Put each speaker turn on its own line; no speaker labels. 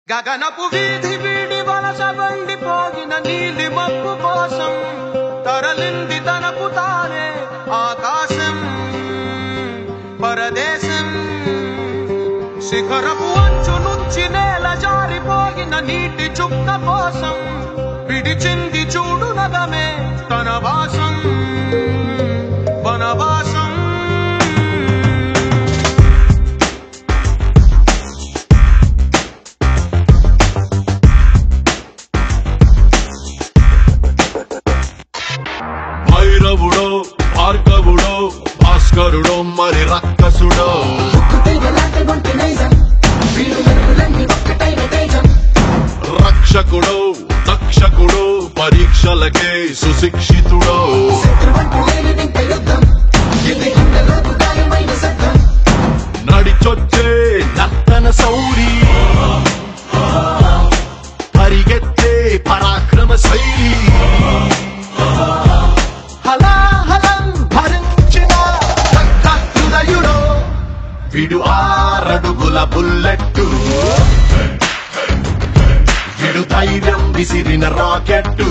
గగనపు వీధి వీడి వలస వండిపోగిన నీలి మబ్బు కోసం తరలింది తనకు తానే ఆకాశం పరదేశం శిఖరపు అంచు నుంచి నేల జారిపోగిన నీటి చుక్క కోసం విడిచింది చూడు నగమే తన వాసం వనవాసం
భైరవుడో భార్గవుడో భాస్కరుడో మరి రక్కసుడో రక్షకుడో దక్షకుడో పరీక్షలకే సుశిక్షితుడో నడిచొచ్చే నర్తన సౌరి పరిగెత్తే పరాక్రమ శైలి విడు 6 అడుగుల బుల్లెట్టు విడు ధైర్యం విసిరిన రాకెట్టు